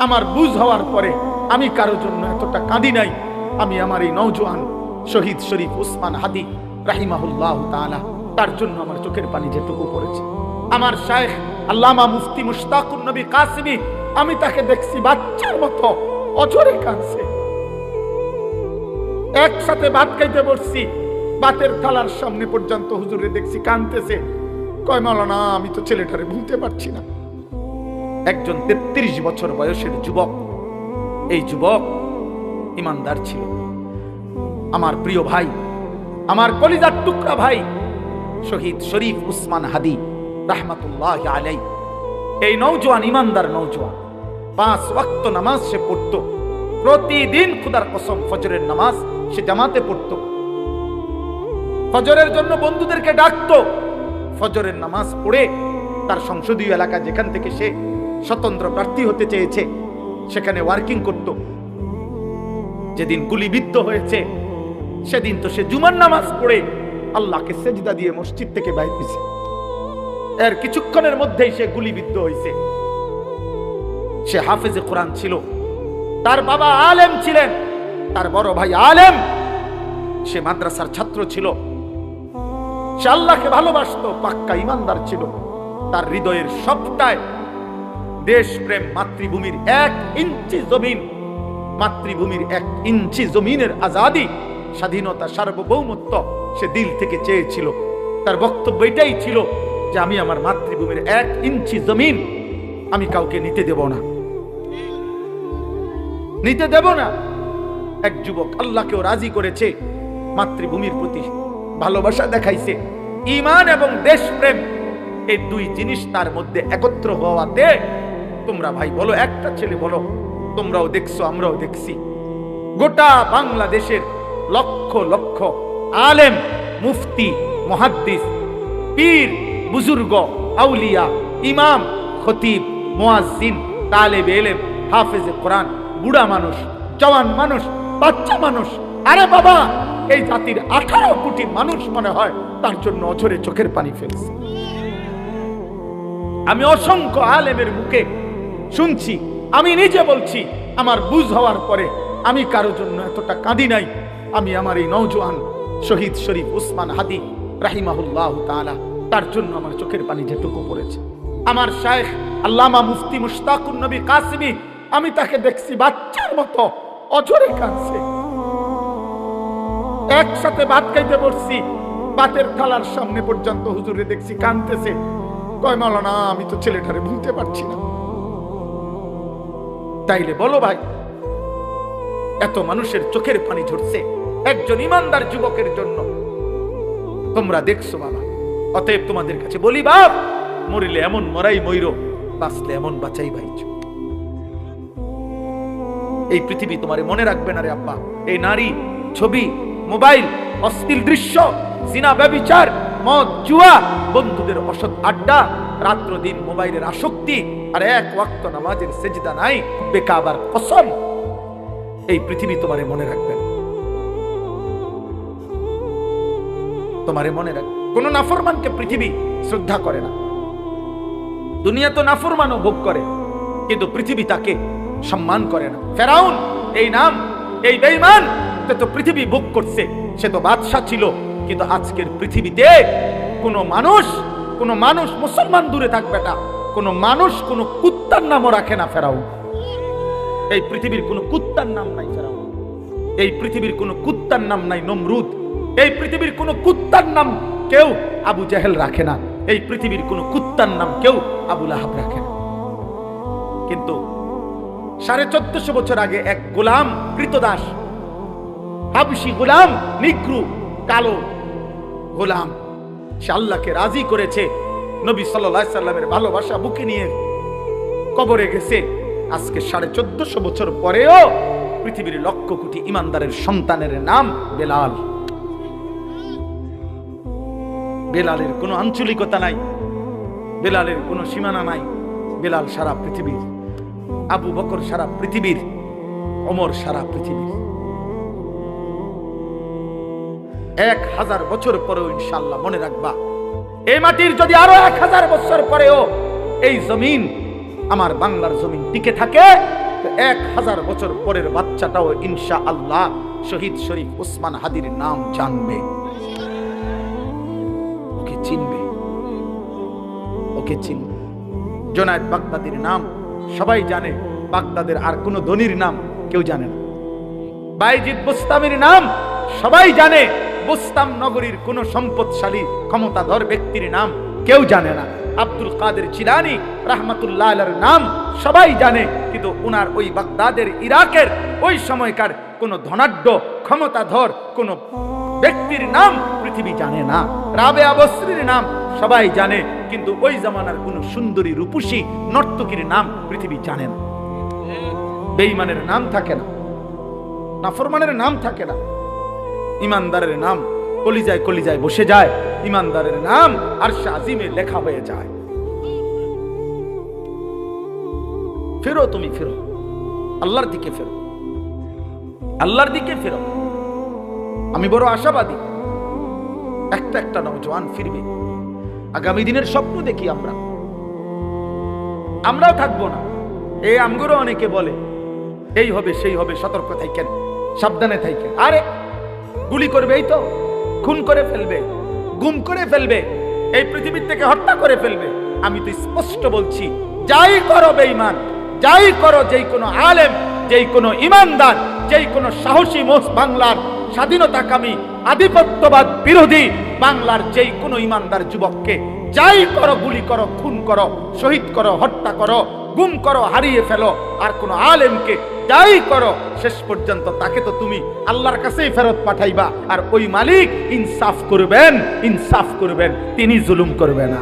আমার বুঝ হওয়ার পরে আমি কারো জন্য এতটা কাঁদি নাই। আমি আমার এই নওজোয়ান শহীদ শরীফ উসমান হাদি রাহিমাহুল্লাহ তাআলা, তার জন্য আমার চোখের পানি যেটুকু পড়েছে। আমার শায়েখ আল্লামা মুফতি মুশতাকুন নবী কাসিমি, আমি তাকে দেখছি বাচ্চার মতো অঝরে কাঁদছে। একসাথে ভাত খাইতে বসছি, ভাতের থালার সামনে পর্যন্ত হুজুরে দেখছি কাঁদতেছে। কয় মাওলানা, আমি তো ছেলেটারে ভুলতে পারছি না। একজন 33 বছর বয়সের যুবক, এই যুবক ইমানদার ছিল। আমার প্রিয় ভাই, আমার কলিজার টুকরা ভাই শহীদ শরীফ উসমান হাদি রাহমাতুল্লাহি আলাইহি, এই নওজোয়ান ইমানদার নওজোয়ান 5 ওয়াক্ত নামাজ সে পড়তো প্রতিদিন। খুদার কসম, ফজরের নামাজ সে জামাতে পড়তো। ফজরের জন্য বন্ধুদেরকে ডাকতো। ফজরের নামাজ পড়ে তার সংসদীয় এলাকা, যেখান থেকে সে স্বতন্ত্র প্রার্থী হতে চেয়েছে, সেখানে ওয়ার্কিং করত। যেদিন গুলিবিদ্ধ হয়েছে সেদিন তো সে জুমার নামাজ পড়ে আল্লাহকে সেজদা দিয়ে মসজিদ থেকে বাইর হয়েছে। এর কিছুক্ষণের মধ্যেই সে গুলিবিদ্ধ হয়েছে। সে হাফেজে কোরআন ছিল, তার বাবা আলেম ছিলেন, তার বড় ভাই আলেম, সে মাদ্রাসার ছাত্র ছিল। সে আল্লাহকে ভালোবাসতো, পাক্কা ইমানদার ছিল। তার হৃদয়ের সবটায় দেশপ্রেম, মাতৃভূমির 1 ইঞ্চি জমিন, মাতৃভূমির 1 ইঞ্চি জমিনের আজাদি, স্বাধীনতা, সার্বভৌমত্ব সে দিল থেকে চেয়েছিল। তার বক্তব্য এটাই ছিল যে আমি আমার মাতৃভূমির 1 ইঞ্চি জমিন আমি কাউকে নিতে দেব না, নিতে দেব না। এক যুবক আল্লাহকেও রাজি করেছে, মাতৃভূমির প্রতি ভালোবাসা দেখাইছে। ঈমান এবং দেশপ্রেম, এই 2 জিনিস তার মধ্যে একত্র হওয়াতে, তোমরা ভাই বলো, একটা ছেলে বলো, তোমরাও দেখছো আমরাও দেখছি, গোটা বাংলাদেশের লক্ষ লক্ষ আলেম, মুফতি, মুহাদ্দিস, পীর, বুজুর্গ, আউলিয়া, ইমাম, খতিব, মুয়াজ্জিন, তালেবে ইলম, হাফেজে কোরআন, বুড়া মানুষ, জওয়ান মানুষ, বাচ্চা মানুষ, আরে বাবা, এই জাতির 18 কোটি মানুষ মনে হয় তার জন্য অঝরে চোখের পানি ফেলছে। আমি অসংখ্য আলেমের মুখে শুনছি, আমি নিজে বলছি, আমার বুঝ হওয়ার পরে আমি কারো জন্য এতটা কাঁদি নাই। আমি আমার এই নওজোয়ান শহীদ শরীফ উসমান হাদি রাহিমাহুল্লাহ তাআলা, তার জন্য আমার চোখের পানি যেটুকু পড়েছে। আমার শায়েখ আল্লামা মুফতি মুশতাকুন নবী কাসিমি, আমি তাকে দেখছি বাচ্চার মতো অঝরে কাঁদছে। একসাথে ভাত খাইতে বসছি, ভাতের থালার সামনে পর্যন্ত হুজুরে দেখছি কাঁদতেছে। কয় মাওলানা, আমি তো ছেলেটারে ভুলতে পারছি না। তাইলে বলো ভাই, এত মানুষের চোখের পানি ঝরছে একজন ইমানদার যুবকের জন্য, তোমরা দেখছো বাবা। অতএব তোমাদের কাছে বলি, বাপ, মরিলে এমন মরাই মইরো, বাঁচলে এমন বাঁচাই বাইছ। এই পৃথিবী তোমারে মনে রাখবে না রে আব্বা। এই নারী, ছবি, মোবাইল, অশ্লীল দৃশ্য, জিনা, ব্যভিচার, মদ, জুয়া, বন্ধুদের অসৎ আড্ডা, রাত্র দিন মোবাইলের আসক্তি, আর 1 ওয়াক্ত নামাজের সেজদা নাই, বেকাবার কসম, এই পৃথিবী তোমারে মনে রাখবে না। তোমারে মনে রাখবে। কোন নাফরমানকে পৃথিবী শ্রদ্ধা করে না। দুনিয়া তো নাফরমানও ভোগ করে, কিন্তু পৃথিবী তাকে সম্মান করে না। ফেরাউন, এই নাম, এই বেঈমান, তো পৃথিবী ভোগ করছে। সে তো বাদশা ছিল, কিন্তু আজকের পৃথিবীতে কোনো মানুষ মুসলমান দূরে থাকবে না, কোনো মানুষ কোনো কুত্তার নামও রাখে না ফেরাউন। এই পৃথিবীর কোনো কুত্তার নাম নাই ফেরাউন। এই পৃথিবীর কোনো কুত্তার নাম নাই নমরুদ। এই পৃথিবীর কোনো কুত্তার নাম কেউ আবু জাহেল রাখে না। এই পৃথিবীর কোনো কুত্তার নাম কেউ আবু লাহাব রাখে না। কিন্তু 1450 বছর আগে এক গোলাম, কৃতদাস, হাবশি গোলাম, নিগ্রু, কালো গোলাম, সে আল্লাহকে রাজি করেছে। নবী সাল্লাল্লাহু আলাইহি সাল্লামের ভালোবাসা বুকে নিয়ে কবরে গেছে। আজকে 1450 বছর পরেও পৃথিবীর লক্ষ কোটি ইমানদারের সন্তানের নাম বেলাল। বেলালের কোনো আঞ্চলিকতা নাই, বেলালের কোনো সীমানা নাই। বেলাল সারা পৃথিবীর, আবু বকর সারা পৃথিবীর, ওমর সারা পৃথিবীর। 1000 বছর পরেও ইনশাআল্লাহ মনে রাখবা, এই মাটির যদি আরো 1000 বছর পরেও এই জমিন, আমার বাংলার জমিন টিকে থাকে, তো 1000 বছর পরের বাচ্চাটাও ইনশাআল্লাহ শহীদ শরীফ ওসমান হাদির নাম জানবে, ওকে চিনবে, ওকে চিনবে। জুনায়েদ বাগদাদির নাম সবাই জানে, বাগদাদের আর কোন ধনীর নাম কেউ জানে না। বাইজিদ বুস্তামির নাম সবাই জানে, বুস্তাম নগরীর কোন সম্পদশালী ক্ষমতাধর ব্যক্তির নাম কেউ জানে না। আব্দুল কাদের জিলানী রাহমাতুল্লাহ আলাইহির নাম সবাই জানে, কিন্তু উনার ওই বাগদাদের ইরাকের ওই সময়কার কোন ধনাঢ্য ক্ষমতাধর কোন ব্যক্তির নাম পৃথিবী জানে না। রাবেয়া বসরির নাম সবাই জানে, কিন্তু ওই জামানার কোন সুন্দরী রূপসী নর্তকীর নাম পৃথিবী জানে না। বেঈমানের নাম থাকে না, নাফরমানের নাম থাকে না, ইমানদারের নাম কলিজায় কলিজায় বসে যায়, ইমানদারের নাম আরশে আজিমে লেখা হয়ে যায়। ফেরো, তুমি ফেরো, আল্লাহর দিকে ফেরো, আল্লাহর দিকে ফেরো। আমি বড় আশাবাদী, একটা একটা নওজোয়ান ফিরবে। আগামী দিনের স্বপ্ন দেখি আমরাও থাকবো না। এই আমগুলো অনেকে বলে এই হবে সেই হবে, সতর্ক থাকেন, সাবধানে থাকেন। আরে গুলি করবে, এই তো খুন করে ফেলবে, গুম করে ফেলবে, এই পৃথিবীর থেকে হত্যা করে ফেলবে। আমি তো স্পষ্ট বলছি, যাই করো বেঈমান, যাই করো, যেই কোনো আলেম, যেই কোনো ইমানদার, যেই কোনো সাহসী বাংলার স্বাধীনতাকামী আধিপত্যবাদ বিরোধী বাংলার যেই কোনো ইমানদার যুবককে যাই করো, গুলি করো, খুন করো, শহীদ করো, হত্যা করো, গুম করো, হারিয়ে ফেলো, আর কোন আলেমকে যাই করো, শেষ পর্যন্ত তাকে তো তুমি আল্লাহর কাছেই ফেরত পাঠাইবা। আর ওই মালিক ইনসাফ করবেন, ইনসাফ করবেন, তিনি জুলুম করবে না।